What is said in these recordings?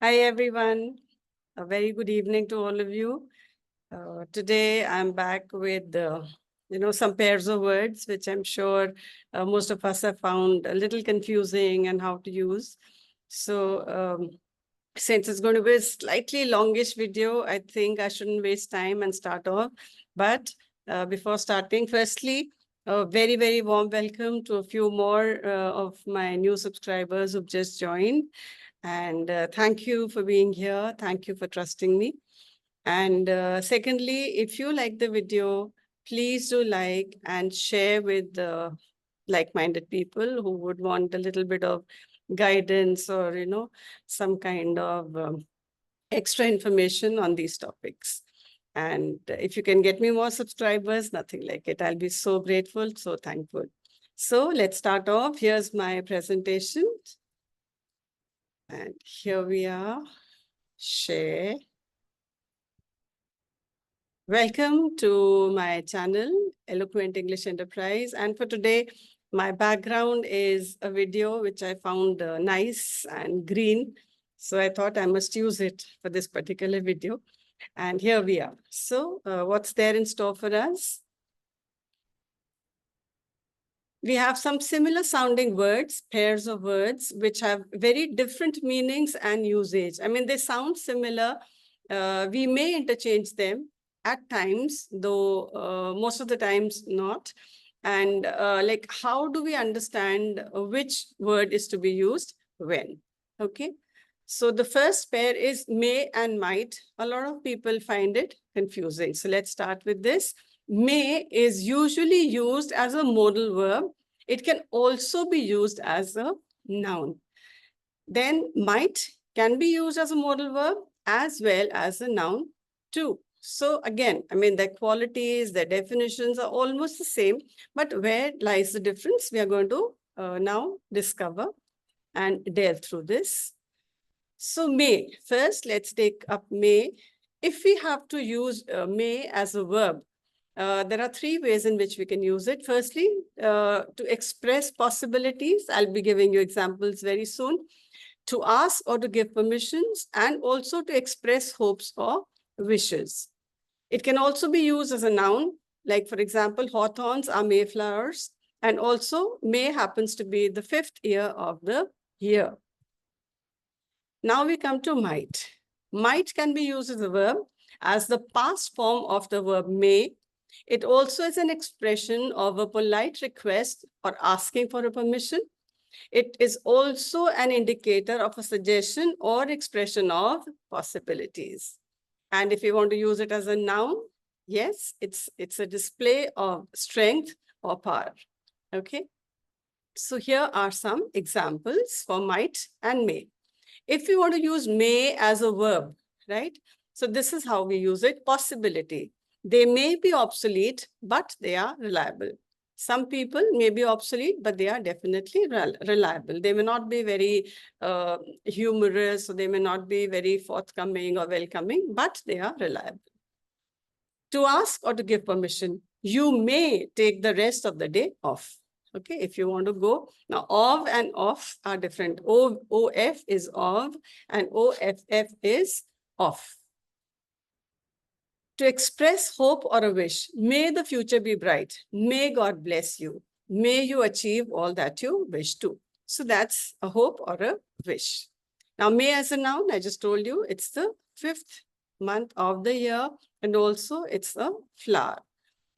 Hi, everyone. A very good evening to all of you. Today, I'm back with, some pairs of words, which I'm sure most of us have found a little confusing and how to use. So since it's going to be a slightly longish video, I think I shouldn't waste time and start off. But before starting, firstly, a very, very warm welcome to a few more of my new subscribers who've just joined. And thank you for being here. Thank you for trusting me. And secondly, if you like the video, please do like and share with like-minded people who would want a little bit of guidance or, some kind of extra information on these topics. And if you can get me more subscribers, nothing like it. I'll be so grateful, so thankful. So let's start off. Here's my presentation. And here we are. Share. Welcome to my channel, Eloquent English Enterprise. And for today, my background is a video which I found nice and green. So I thought I must use it for this particular video. And here we are. So what's there in store for us? We have some similar sounding words, pairs of words, which have very different meanings and usage. I mean, they sound similar. We may interchange them at times, though most of the times not. And like, how do we understand which word is to be used when? Okay. So the first pair is may and might. A lot of people find it confusing. So let's start with this. May is usually used as a modal verb. It can also be used as a noun. Then might can be used as a modal verb as well as a noun too. So again, I mean, their qualities, their definitions are almost the same, but where lies the difference? We are going to now discover and delve through this. So may, first let's take up may. If we have to use may as a verb, there are three ways in which we can use it. Firstly, to express possibilities. I'll be giving you examples very soon. To ask or to give permissions, and also to express hopes or wishes. It can also be used as a noun, like for example, hawthorns are mayflowers, and also May happens to be the 5th year of the year. Now we come to might. Might can be used as a verb as the past form of the verb may. It also is an expression of a polite request or asking for a permission. It is also an indicator of a suggestion or expression of possibilities. And if you want to use it as a noun, yes, it's a display of strength or power. Okay. So here are some examples for might and may. If we want to use may as a verb, right? So this is how we use it, possibility. They may be obsolete, but they are reliable. Some people may be obsolete, but they are definitely reliable. They may not be very humorous, or they may not be very forthcoming or welcoming, but they are reliable. To ask or to give permission, you may take the rest of the day off. Okay, if you want to go. Now, of and off are different. OF is of and OFF is off. To express hope or a wish, may the future be bright. May God bless you. May you achieve all that you wish to. So that's a hope or a wish. Now, may as a noun, I just told you, it's the 5th month of the year, and also it's a flower.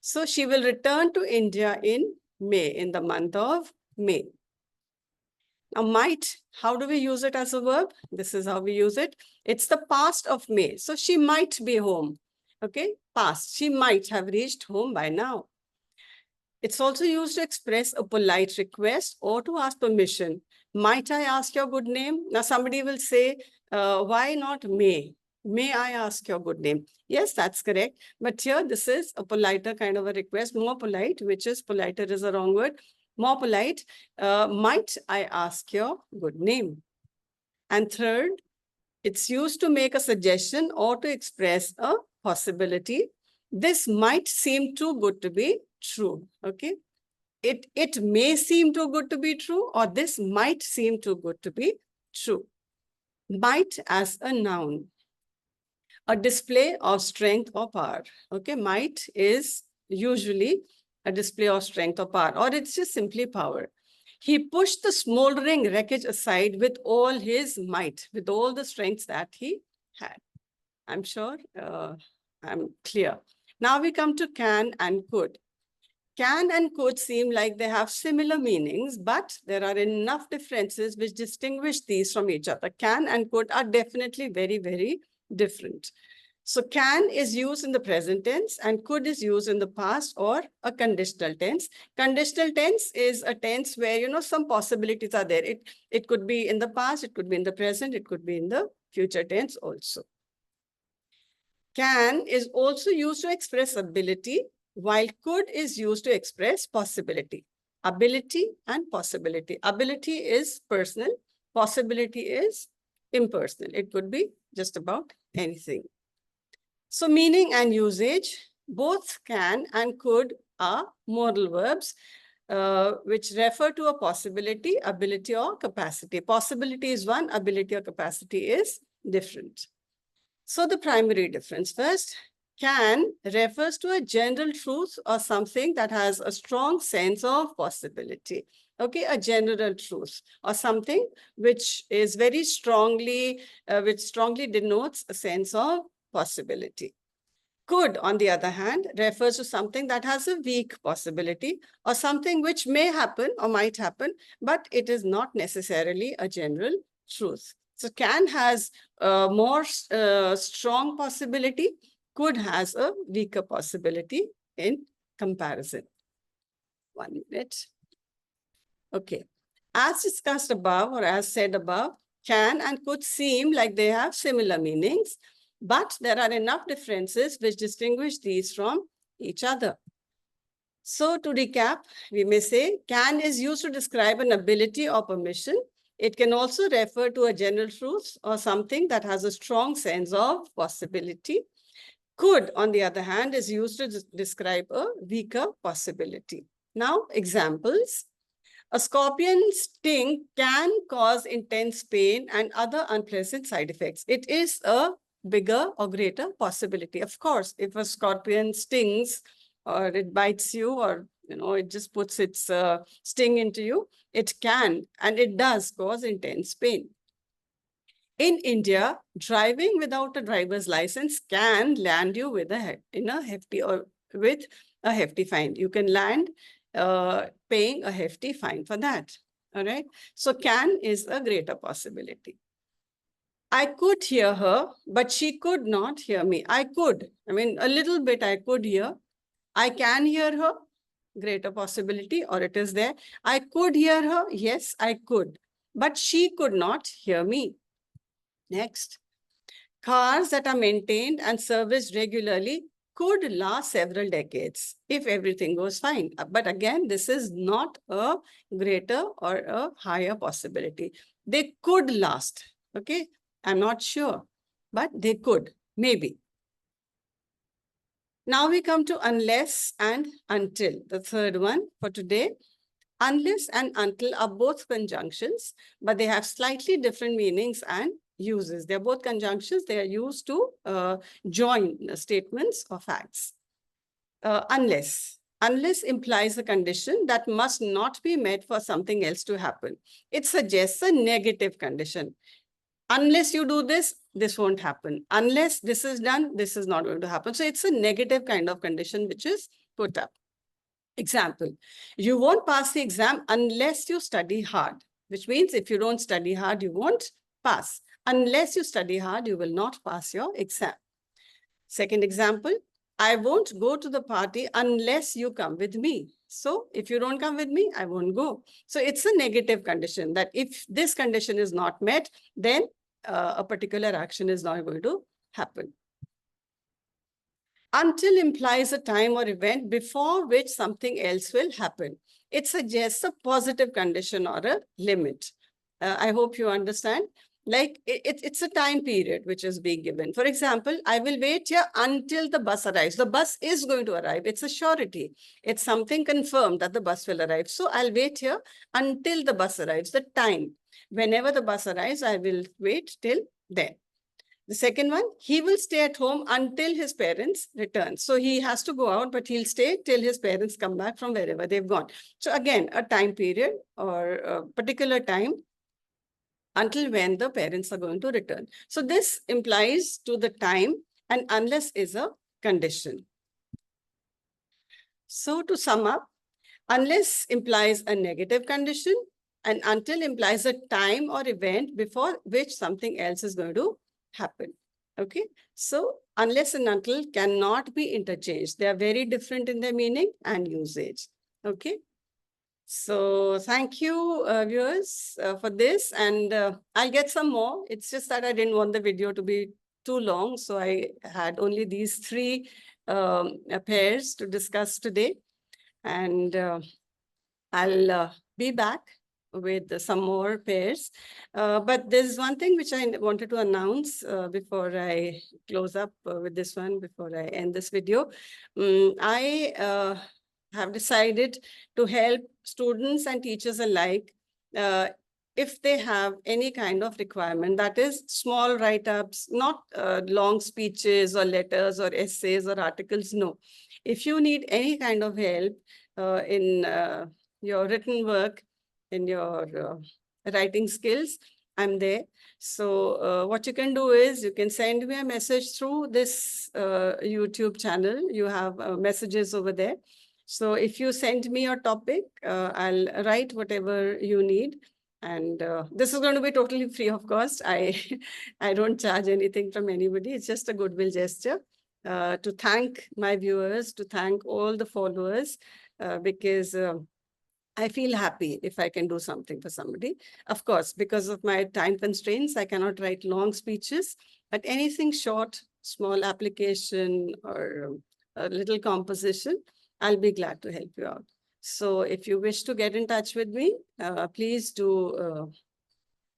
So she will return to India in May, in the month of May. Now, might, how do we use it as a verb? This is how we use it. It's the past of May. So she might be home. Okay, past. She might have reached home by now. It's also used to express a polite request or to ask permission. Might I ask your good name? Now, somebody will say, why not may? May I ask your good name? Yes, that's correct. But here, this is a politer kind of a request, more polite, which is politer is a wrong word. More polite, might I ask your good name? And third, it's used to make a suggestion or to express a possibility. This might seem too good to be true, okay? It may seem too good to be true, or this might seem too good to be true. Might as a noun, a display of strength or power. Okay, might is usually a display of strength or power, or it's just simply power. He pushed the smoldering wreckage aside with all his might, with all the strengths that he had. I'm sure I'm clear. Now we come to can and could. Can and could seem like they have similar meanings, but there are enough differences which distinguish these from each other. Can and could are definitely very, very different. So can is used in the present tense and could is used in the past or a conditional tense. Conditional tense is a tense where, you know, some possibilities are there. It could be in the past, it could be in the present, it could be in the future tense also. Can is also used to express ability, while could is used to express possibility. Ability and possibility. Ability is personal, possibility is impersonal. It could be just about anything. So meaning and usage, both can and could are modal verbs, which refer to a possibility, ability, or capacity. Possibility is one, ability or capacity is different. So the primary difference first, can refers to a general truth or something that has a strong sense of possibility. Okay, a general truth or something which is very strongly, which strongly denotes a sense of possibility. Could, on the other hand, refers to something that has a weak possibility or something which may happen or might happen, but it is not necessarily a general truth. So can has a more strong possibility, could has a weaker possibility in comparison. 1 minute. Okay. As discussed above or as said above, can and could seem like they have similar meanings, but there are enough differences which distinguish these from each other. So to recap, we may say can is used to describe an ability or permission. It can also refer to a general truth or something that has a strong sense of possibility. Could, on the other hand, is used to describe a weaker possibility. Now, examples. A scorpion sting can cause intense pain and other unpleasant side effects. It is a bigger or greater possibility. Of course, if a scorpion stings or it bites you or, you know, it just puts its sting into you, it can and it does cause intense pain. In India, driving without a driver's license can land you with a hefty fine. You can land paying a hefty fine for that. All right. So can is a greater possibility. I could hear her, but she could not hear me. I could. I mean, a little bit I could hear. I can hear her, greater possibility, or it is there. I could hear her. Yes, I could. But she could not hear me. Next. Cars that are maintained and serviced regularly could last several decades if everything goes fine. But again, this is not a greater or a higher possibility. They could last, okay? I'm not sure, but they could, maybe. Now we come to unless and until, the third one for today. Unless and until are both conjunctions, but they have slightly different meanings and uses. They're both conjunctions. They are used to join statements or facts. Unless. Unless implies a condition that must not be met for something else to happen. It suggests a negative condition. Unless you do this, this won't happen. Unless this is done, this is not going to happen. So it's a negative kind of condition which is put up. Example, you won't pass the exam unless you study hard, which means if you don't study hard, you won't pass. Unless you study hard, you will not pass your exam. Second example, I won't go to the party unless you come with me. So if you don't come with me, I won't go. So it's a negative condition that if this condition is not met, then a particular action is not going to happen. Until implies a time or event before which something else will happen. It suggests a positive condition or a limit. I hope you understand. Like it's a time period which is being given. For example, I will wait here until the bus arrives. The bus is going to arrive. It's a surety. It's something confirmed that the bus will arrive. So I'll wait here until the bus arrives. The time. Whenever the bus arrives, I will wait till then. The second one, he will stay at home until his parents return. So he has to go out, but he'll stay till his parents come back from wherever they've gone. So again, a time period or a particular time until when the parents are going to return. So this implies to the time, and unless is a condition. So to sum up, unless implies a negative condition, and until implies a time or event before which something else is going to happen. Okay, so unless and until cannot be interchanged. They are very different in their meaning and usage. Okay. So thank you, viewers, for this. And I'll get some more. It's just that I didn't want the video to be too long. So I had only these three pairs to discuss today. And I'll be back with some more pairs. But there's one thing which I wanted to announce before I close up with this one, before I end this video. I have decided to help students and teachers alike if they have any kind of requirement, that is small write-ups, not long speeches or letters or essays or articles, no. If you need any kind of help in your written work, in your writing skills, I'm there. So what you can do is you can send me a message through this YouTube channel. You have messages over there. So if you send me your topic, I'll write whatever you need. And this is going to be totally free of cost. I don't charge anything from anybody. It's just a goodwill gesture to thank my viewers, to thank all the followers, because I feel happy if I can do something for somebody. Of course, because of my time constraints, I cannot write long speeches, but anything short, small application or a little composition, I'll be glad to help you out. So if you wish to get in touch with me, please do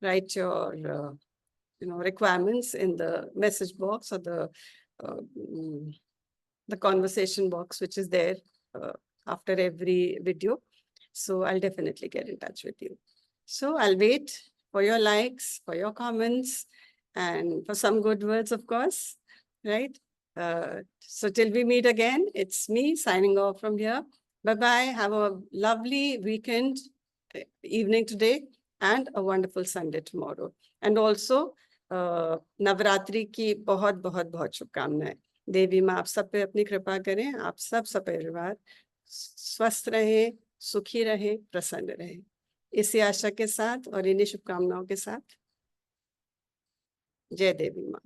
write your requirements in the message box or the conversation box, which is there after every video. So I'll definitely get in touch with you. So I'll wait for your likes, for your comments, and for some good words, of course, right? So till we meet again, it's me signing off from here. Bye-bye. Have a lovely weekend, evening today, and a wonderful Sunday tomorrow. And also, Navratri की बहुत बहुत बहुत शुभकामनाएं. देवी माँ आप सब पे अपनी कृपा करें. आप सब परिवार स्वस्थ रहे, सुखी रहे, प्रसन्न रहे. इसी आशा के साथ और इन्हीं शुभकामनाओं के साथ, जय देवी माँ.